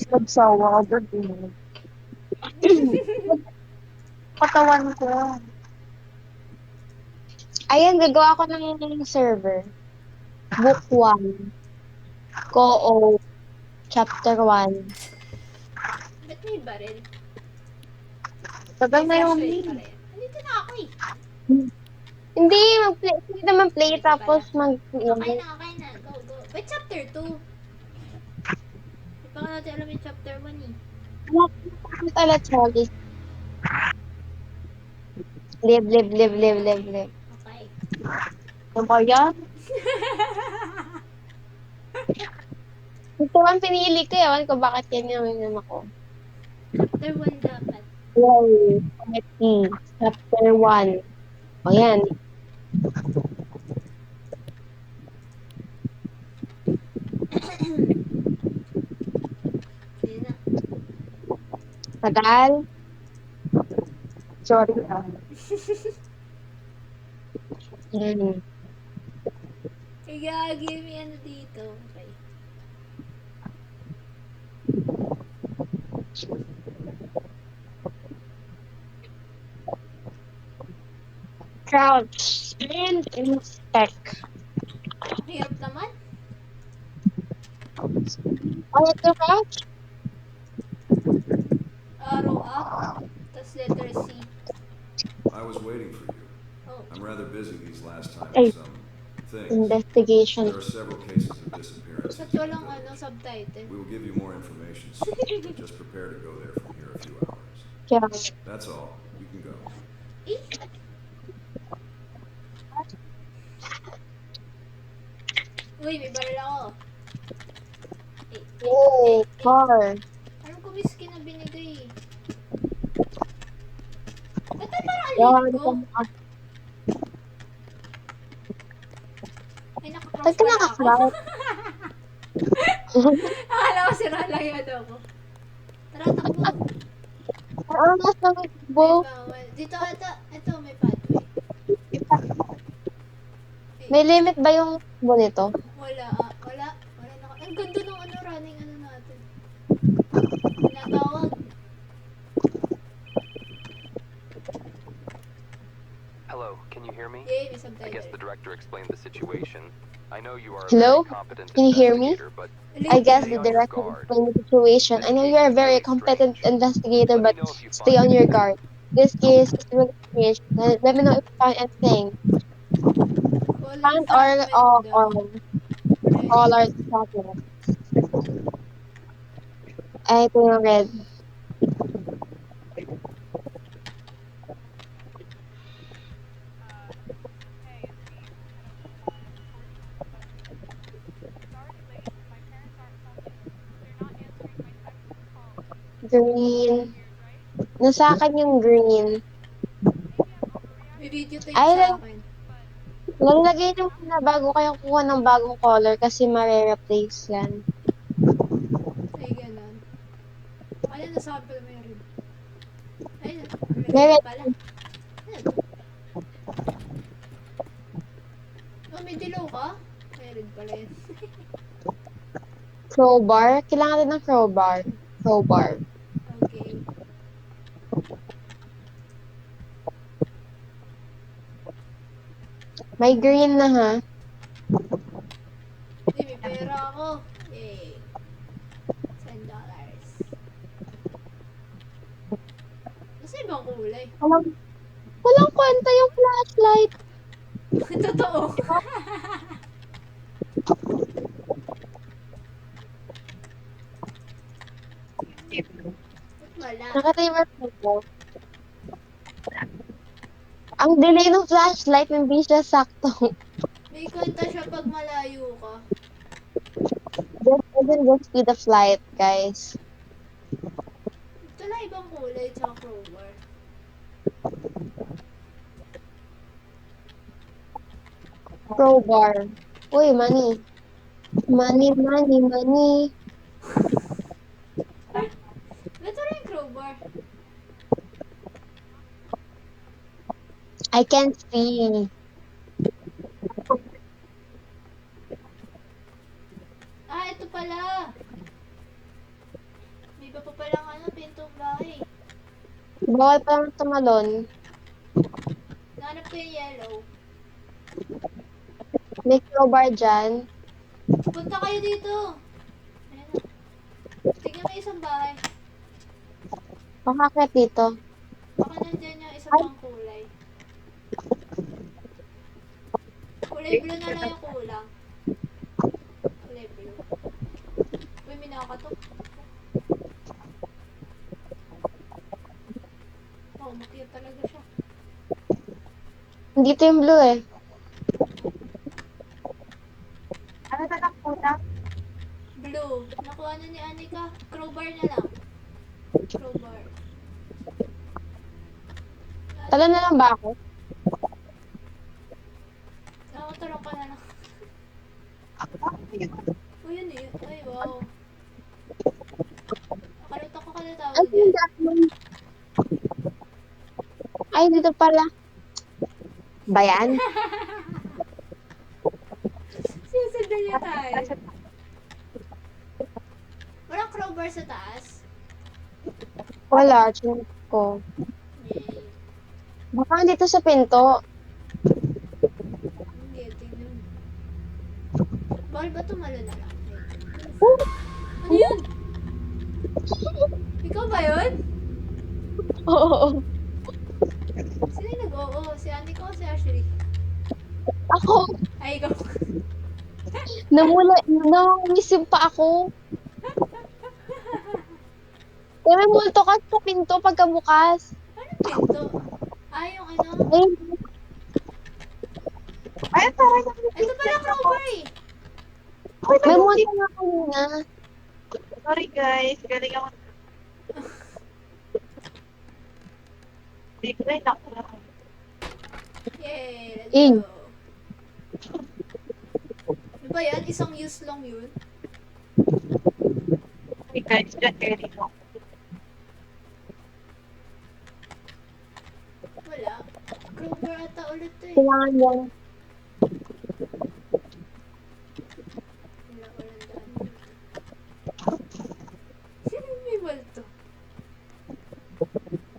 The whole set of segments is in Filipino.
Nagsawa agad eh. Katawan ko. Ayan, gagawa ako ng server. Book 1. Co-op. Chapter 1. Ba't may baril? Tagal May na yung flashlight main. pala yan. Andito na ako eh. Hindi, mag-play. Hindi naman play Dito tapos pala. mag... Okay na, okay na. Go, go. Ba't chapter 2? Di pa ka natin alam yung chapter 1 eh. Pala, Charlie. Live, live, live, live, live, live. Okay. Ano ba yan? Ito ang pinili ko. Ewan ko bakit yan yung yun ako. Chapter 1 dapat. Wow. Committee. Chapter 1. O yan. Sige na. Tagal. Sorry ah. Hmm. Igagay may ano dito. Okay. Crouch. Sprint and stack. Hirap naman. O, ito crouch. Arrow up. Tapos letter C. I was waiting for you. Oh. I'm rather busy these last time Ay, with some things. investigation. There are several cases of disappearances Ba't in walang the ano, village. subtitle? We will give you more information soon, but just prepare to go there from here a few hours. Yeah. That's all. You can go. Eh? Uy, may baril ako. Yay, car. Alam ko may skin na binigay eh. Ba't na parang Yan, alit ko? Ay, nakakross Ba't ka pala ako. nakakrowd? Akala ko sira lang yun ako. Tara, takbo. Ano mas Ay, nangbo? bawal. Dito, ito, may pathway. May limit ba yung takbo nito? Wala, wala. Wala na. Ang ganda ng ano, running ano natin. Tinatawag. Hello, can you hear me? Yay, may I guess subtitle. the director explained the situation. I know you are a Hello? very competent Can you hear me? investigator, but I guess stay the on your director guard. explained the situation. I This know you case are a is very really competent strange. investigator, Let me but know if you stay find on your anything. guard. This case is really strange. Let me know if you find anything. Fallen Find or fragment daw. Red. all our documents. Ay, ito yung red. Green. Nasa akin yung green. May video tape Ay, sa akin. lalagay nyo muna bago kayo kuha ng bagong color kasi mare-replace yan. Ay, ganun. Ano na sample mo yun? Ay, may May red red. pala. Ano to? Oh, may dilaw ka? May red pala yun. Crowbar. Kailangan din ng crowbar. Crowbar. Okay. May green na ha. Uy, may pera ako. Yay. $10. Nasa ibang kulay. Walang kwenta yung flashlight. Totoo. Wala. Nakatimer ko. Ang delay ng flashlight, hindi siya sakto. May kwenta siya pag malayo ka. Just the speed of light, guys. Ito na ibang kulay tsaka crowbar. Crowbar. Uy, money. Money, money, money. Ito na yung crowbar. I can't see. Ah, ito pala. May iba pa palang pintong bahay. Bawal pa lang tumalon. Nahanap ko yung yellow. May crowbar dyan. Punta kayo dito. Ayan na. Tignan mo yung isang bahay. Pakakit dito. Baka nandyan yung isa pang kulay. Kulay blue na lang yung kulang. Kulay blue. Uy, may nakakatok. Oh, makiyot talaga siya. Dito yung blue eh. Ano na lang po na? Blue. Nakuha na ni Anika. Crowbar na lang. Crowbar. Talo na lang ba ako? Nakatulong ka na lang. Oh, yun eh. Ay, wow. Nakalimutan ko kaya tawag Ay, yan. hindi ako. Ay, dito pala. Bayan? Sinusundan niya tayo. Walang crowbar sa taas. Wala. Chinek ko. Yay. Baka dito sa pinto. Hindi, tingnan mo. Bawal ba tumalo na lang? Ano yun? Ikaw ba yun? Oo. Sino yung nag-oo? Si Anika o si Ashley? Ako. Ay, ikaw. Nangisip pa ako. Kaya may multo ka sa pinto pagkabukas. Anong pinto? Ah, yung ano? Ay, Ay, parang Ito pala crowbar eh. may multo na kanina. Sorry guys, galing ako. Hindi ko na nakuha. Yay, let's Eh. go. Ano ba yan? Isang use lang yun? Okay guys, dyan galing ako. Wala. Crowbar ata ulit to eh. Kailangan yan. Wala, walang daan. May multo.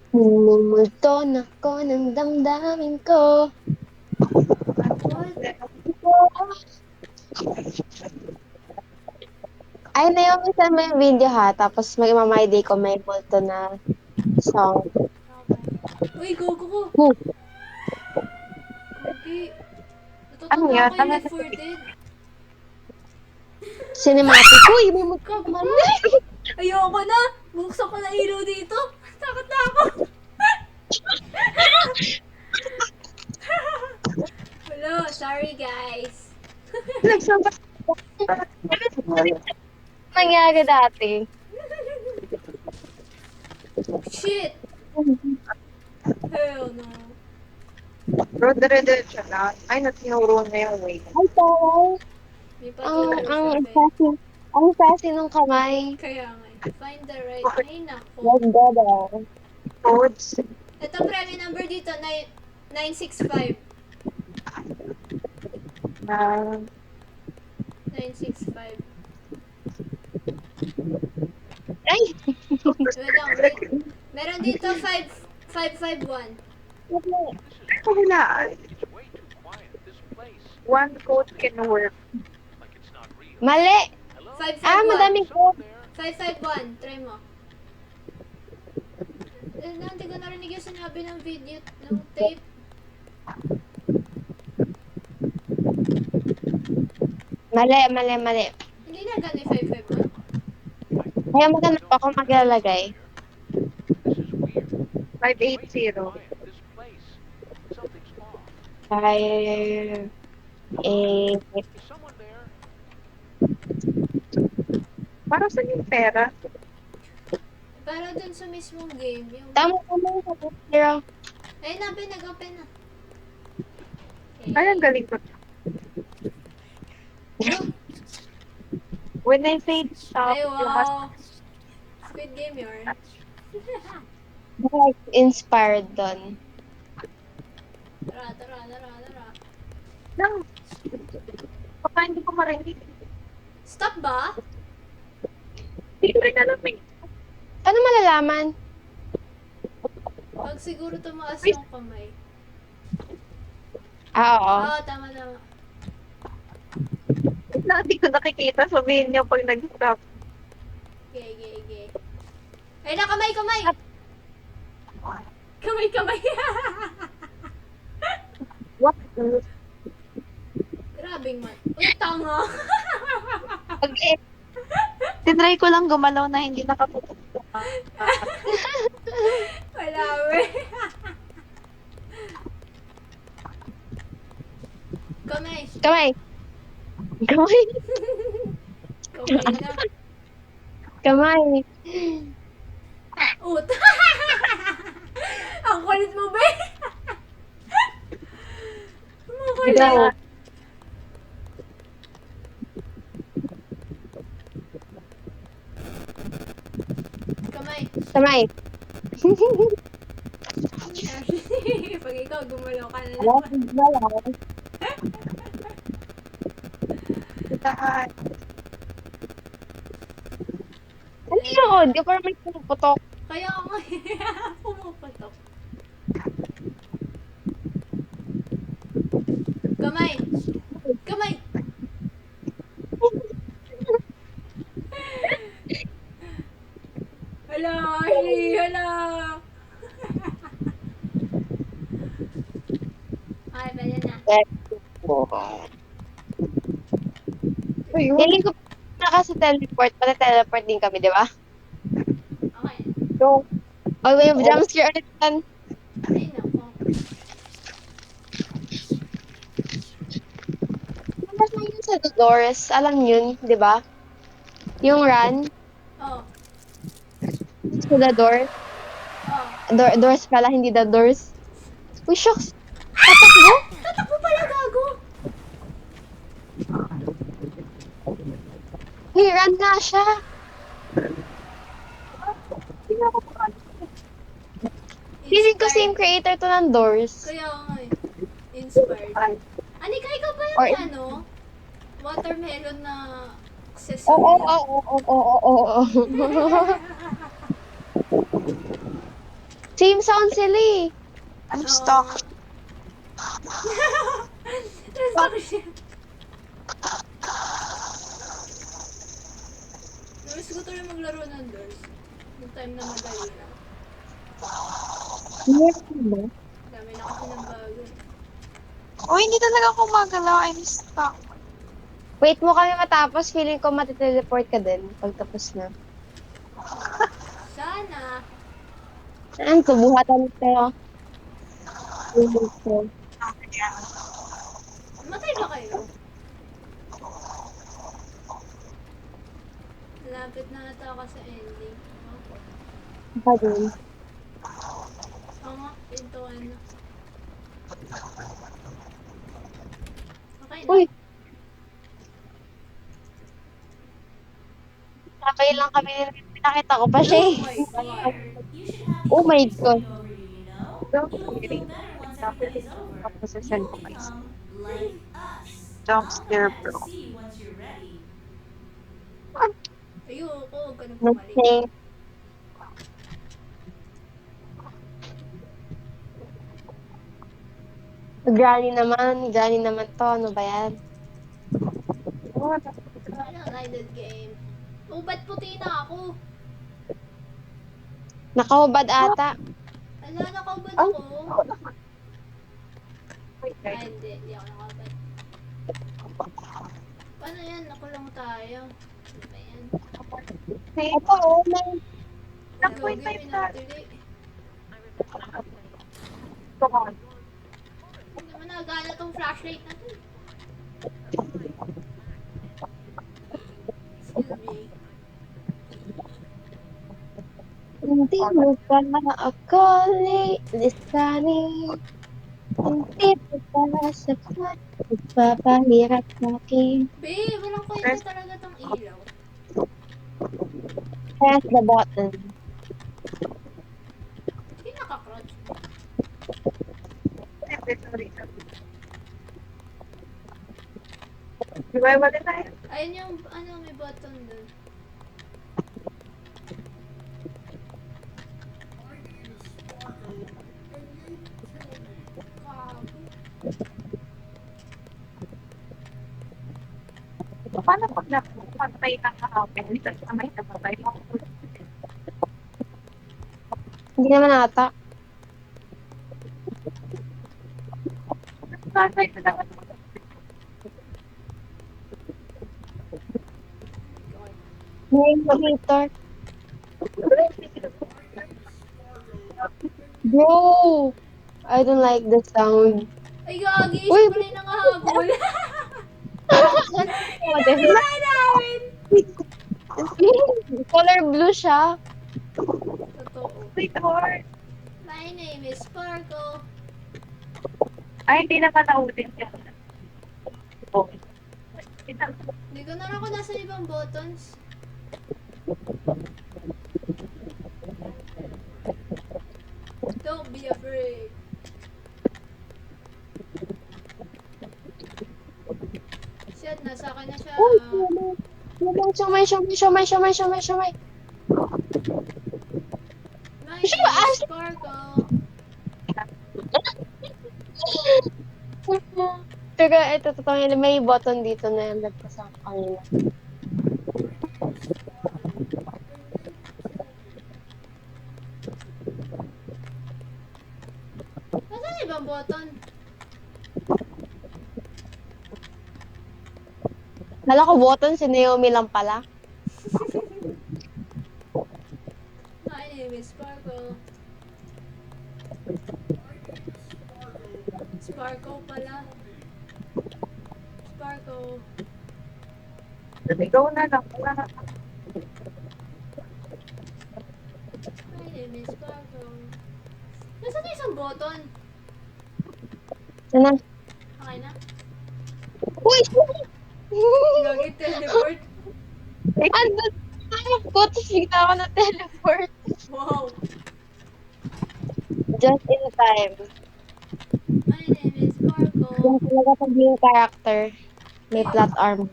Mumulto na ko ng damdamin ko. Ay, na minsan may video ha. Tapos mag-my day ko may multo na song. Okay. Uy, go. Hmm. Okay. Ano Natutanda yan? ko yung Ano Left 4 Dead. Cinematic. Uy, may multo naman. Ayoko na! Buksan ko na ilaw dito. Takot na ako. Hello, sorry guys. Nagsama. Nangyari dati. Shit! Hell no. Bro, dire-diretso na. Ay, natinuro na yung way. Ay, taray. May Ang paturo siya, ang sassy ng kamay. Kaya nga. Find the right. Ay, nako. Ganda daw. Codes. Ito, premi number dito, 965. Na, 965. Ay! Wait lang, wait. Meron dito 551. wala. It's way too quiet. This place, One code can work. like it's not real. Mali! Hello? 551. Madami ko. There? 551. Try mo. Hindi ko narinig yung sinabi ng video, ng tape. Mali. Hindi na ganun yung 551. Kaya maghanap ako maglalagay. This is weird. 580. Way too quiet. This place, something's off. 5, 8, Is someone there? Para sa yung pera. Para dun sa mismong game, yung... tama yung sagot, zero. Ayun na, nag-open na. Okay. Ay, ang galing ko. When I say stop, Ay, you must... wow. Squid Game yun. Baka inspired doon. Tara. Lang. Baka hindi ko marinig. Stop ba? Hindi ko rin alam eh. Paano malalaman? Pag siguro tumaas yung kamay. Ah, oo. Oo, tama, tama. Na, hindi ko nakikita. Sabihin niyo pag nag-stop. Okay, okay, okay. Ay na, kamay, kamay! Kamay, kamay! What? Grabing man. Uy, tanga! Okay. Tinry ko lang gumalaw na hindi nakatutok. Wala, we. Kamay. Kamay. Kamay. Kamay na. Kamay. Ut. Ang kulit mo, be. Ang kulit. Ikaw. Kamay. Kamay. Pag ikaw gumalaw ka na Wala, naman. wala. Tahan. Ano yun? Di pa may putok. Kaya ako pumuputok. Kamay. Kamay. Hala, Ashley, hala. Okay, pwede na. Ayun. Feeling ko na kasi teleport. Pati teleport din kami, di ba? Okay. So, oh, may jump scare ulit yan. Ay, nako. Ano na yun sa doors? Alam yun, di ba? Yung run Oh, to the door. oh. Doors pala, hindi the doors. Uy, shucks. Tatakbo? Tatakbo pala, gago. Uy, run nga siya. Feeling ko same creator to ng doors. Kaya nga eh. Inspired. Anika, ikaw ba yung Or- ano? Watermelon na accessory? Oo, oo, oo, oo, oo, oo. Same sound sila eh. I'm stuck. Stuck siya. Namiss ko tuloy maglaro ng doors. Yung time na madali na. Dami na kasi ng bago. Oh, hindi talaga ako magalaw. I'm stuck. Wait mo kami matapos, feeling ko matiteleport ka din pag tapos na. Sana. Saan ko? Buhatan ito. Matay ba kayo? Malapit na ata ako sa ending. Pa din. Oo nga, pintuan na. Okay na. Uy! Sabay lang kami nila. Pinakita ko pa siya eh. Oh my God. Oh my God. Don't worry. Tapos sa send ko guys. Jump scare bro. Ayoko, huwag ka nang pumalik. Nothing. Granny naman to. Ano ba yan? Ano, guided game. Oh, ba't puti na ako? Nakahubad ata. Ala, nakaubad Oh. ako. Wait, Ay, guys. hindi ako nakaubad. Paano yan? Nakulong tayo. Ano ba yan? Hey, Ito, oh, may... Nakuha Gagi, tayo na. pinatili. come on. Hindi naman nagana tong flashlight na to. Excuse me. Hindi mo pa ako lisanin. Hindi mo pa sapat. Magpapahirap sa'kin. Babe, walang kwenta talaga tong ilaw. Press the button. Hindi nakakrouch. Sorry. Di ba wala tayo? Ayun yung, ano, may button dun. patay na kahapon. May namatay ako. Hindi naman ata. Patay na naman. May monitor. Bro! I don't like the sound. Ay, gagi. Uy, Siya pala yung nangahabol. What the Wala namin. Color blue siya. Totoo. Wait, Lord. My name is Sparkle. Ay, hindi naman naulit yan. Oh. Hindi ko na lang kung nasa ibang buttons. Don't be afraid. Shit, nasa akin na siya. Uy, Shumay. My name is Sparkle. Pero ito, totoo yan. May button dito na yung nagpasa ko kanina. Nasaan ibang button? Kala ko button, si Naomi lang pala. My name is Sparkle. Sparkle pala. Sparkle. Ikaw na lang. Wala na. My name is Sparkle. Nasaan yung isang button? Sana. Okay na? Uy! Gagi teleport. Andun! Hanap ko, tapos bigla ako na teleport. Wow. Just in time. My name is Sparkle. Yung talaga pag yung character, may plot armor.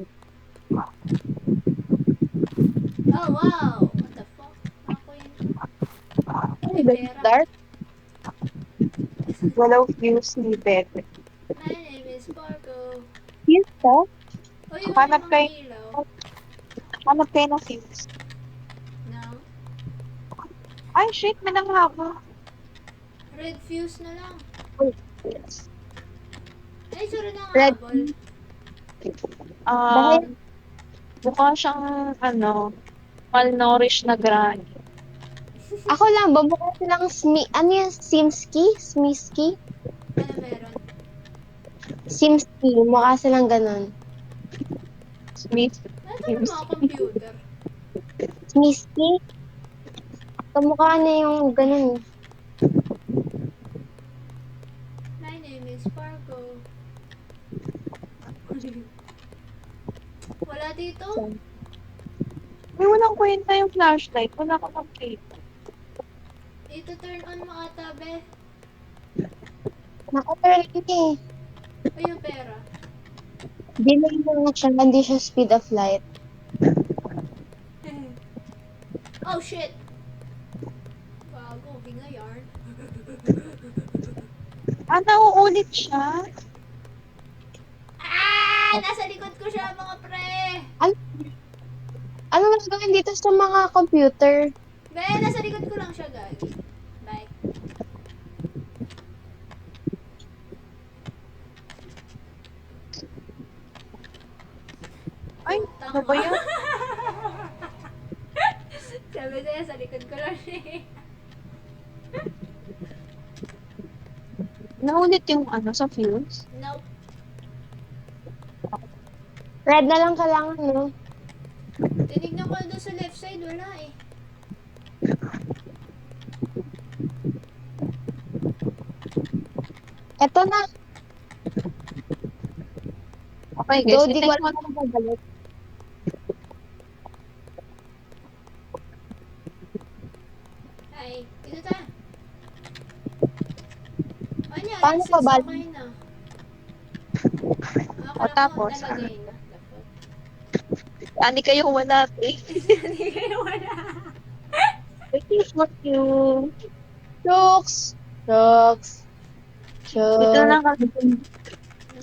Oh, wow. What the fuck? Ako yun. May pera. Dark? Walang fuse ni Bebe. My name is Sparkle. Yes, ka? Oh, yung Hanap mga kay- ilaw. Hanap kayo ng fuse. No. Ay, shit. May nanghabo. Red fuse na lang. Yes. Ay, sorry na Red habol. Mukha siyang, malnourished na granny. Ako lang, ba mukha silang ano yung Simski? Smiski? Ano meron? Simski, mukha silang ganun. Smith. Ano ito ng mga computer? Smiski? Kamukha na yung ganun. My name is Sparkle. Wala dito? May walang kwenta yung flashlight. Wala ka makita. Ito turn on mo ata, be. Naka-turn eh. O yung pera. Delay na siya, hindi siya speed of light. Oh, shit! Bago, hinga yarn. Nauulit siya? Ah! Nasa likod ko siya, mga pre! Ano mas gawin dito sa mga computer? Be, nasa likod ko lang siya, gagi. Bye. Ay, ano ba yan? Sabi sa'yo, sa likod ko lang siya eh. Naulit yung sa fuse? Nope. Red na lang kailangan, no? Tinignan ko doon sa left side, wala eh. Eto na. Okay, guys. Though, di ko I-take alam mo. kung babalik. Ay, dito ta. Ano yan? Paano Since pa balik? okay na. O, tapos, nalagay na. Dapat. Ani kayo wala, eh. Hindi kayo wala. Waiting for you. Jokes! Jokes! Dito Jokes! lang kami.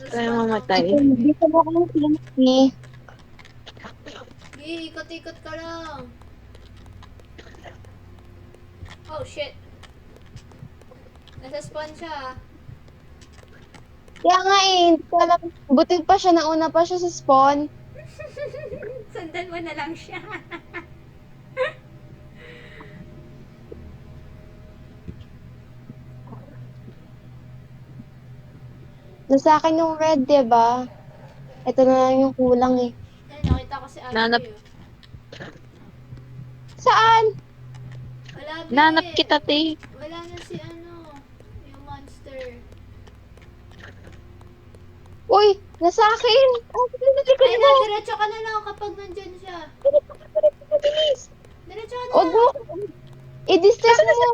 Kaya mamatay. Dito mo kang Simski. Ikot-ikot ka lang. Oh, shit. Nasa spawn siya. Kaya nga eh, hindi ko alam. Buti pa siya, nauna pa siya sa spawn. Sundan mo na lang siya. Nasa akin yung red, diba? Ito na lang yung kulang eh. Ay, nakita ko si Ashley. Nanap- oh. Saan? Wala, be. Nanap kita, te. Wala na si ano, yung monster. Uy, nasa akin! Ah, nalikod Ay, mo! diretso ka na lang kapag nandyan siya. Bilis! Diretso ka na Huwag mo! lang. I-distract mo!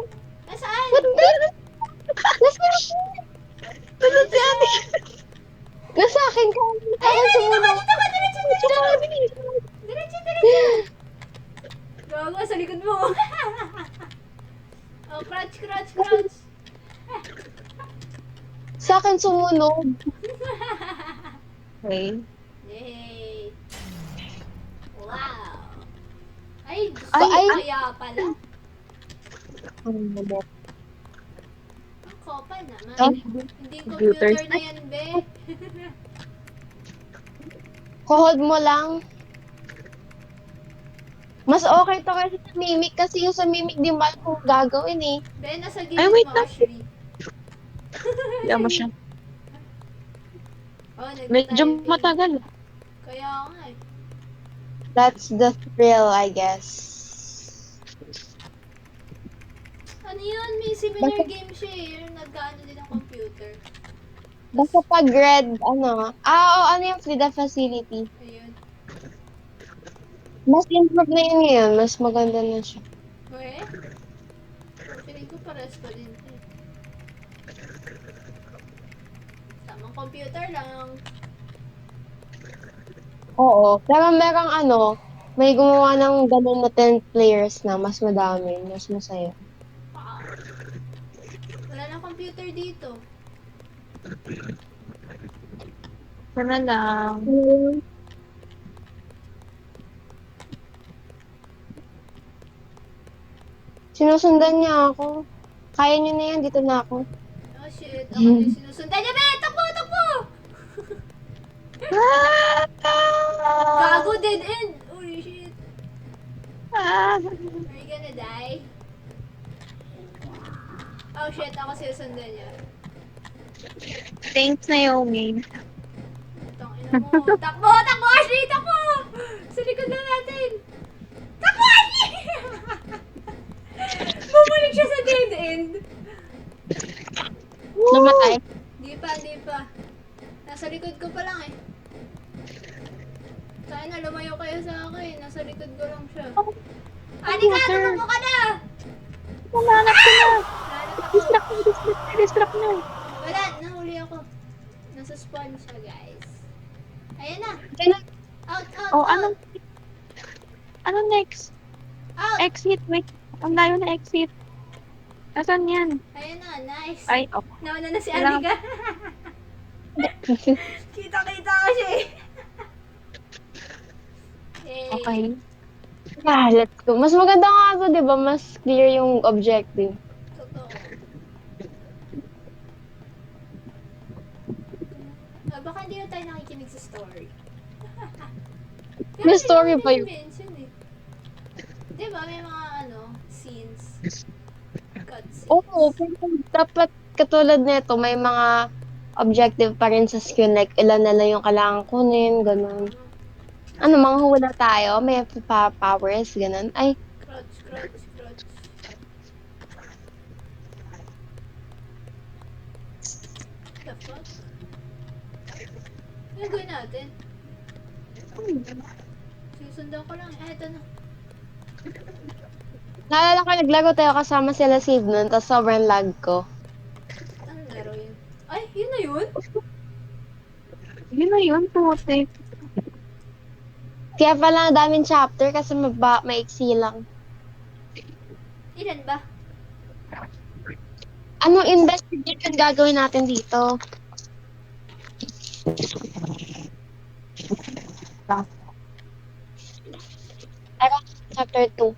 Nasaan? What the? Nasa akin! Nasa si ate! Nasa akin ka! Ay, Nasa dito ka, sumunod! dito ka, diretso, diretso. Bilis! Diretso, diretso. Gago, sa likod mo. Oh, crouch, crouch, crouch. Sa akin sumunod. Okay. Yay. Wow. Ay, gusto Ay, ko ay. kaya pala. Ang kopa naman. Ah. Hindi computer na yan, be. Hold mo lang. Mas okay to kasi sa mimic kasi yung sa mimic di mal kung gagawin eh. Be, nasa Ay, gilid wait mo, lang. Ashley. Hindi mo siya. Oh, Medyo nag-typing. matagal. Kaya nga eh. That's the thrill, I guess. Ano yun? May similar game siya eh. Yung nag-ano din ang computer. Basta pag red, ano, ano yung freedom facility. Ayun. Mas improve na yun ngayon, mas maganda na siya. Okay? Feeling ko pares ko din to eh. Tamang computer lang. Oo, pero merong ano, may gumawa ng ganun na 10 players na, mas madami, mas masaya. Wow. Wala nang computer dito. Sana lang. Sinusundan niya ako. Kaya niyo na yan, dito na ako. Oh shit, ako na yung sinusundan niya. Be, takbo, takbo! Gago, dead end! Holy shit. Are you gonna die? Oh shit, ako sinusundan niya. Thanks, Naomi. Tangina mo. Takbo, takbo, Ashley, takbo! Sa likod na natin. Takbo, Ashley! Bumalik siya sa dead end. Namatay. Di pa, di pa. Nasa likod ko pa lang eh. Sana lumayo kayo sa akin. Nasa likod ko lang siya. Ani ka, tumakbo ka na! Nanap ko na. Nanat ako. Distract na. Wala, nahuli ako. Nasa spawn siya, guys. Ayan na. Out, out, Oh, out. ano next? Out. Exit, wait. Ang layo na exit. Asan yan? Ayan na, nice. Ay, oh. Nauna na si Kailangan- Anika. Kita-kita ko siya eh. Yay. Okay. Yeah, let's go. Mas maganda nga ito, di ba? Mas clear yung objective. Totoo. Baka hindi na tayo nakikinig sa story. Pero May story hindi pa yun. mention eh. Di ba, may mga scenes. Cutscenes. Oo, pero dapat katulad nito, may mga objective pa rin sa skill. Like, ilan na lang yung kailangan kunin, ganun. Ano, mga hula tayo, may powers, ganun. Ay, Crouch, crouch, crouch. The fuck? Ano gawin natin? Susundan ko lang. Eto na. naalala ko, naglaro tayo kasama sila Save nun, tapos sobrang lag ko. Anong laro yun? Ay, yun na yun? Yun na yun, putik. Kaya pala ang daming chapter kasi maiksi lang. Ilan ba? Anong investigation gagawin natin dito? chapter 2.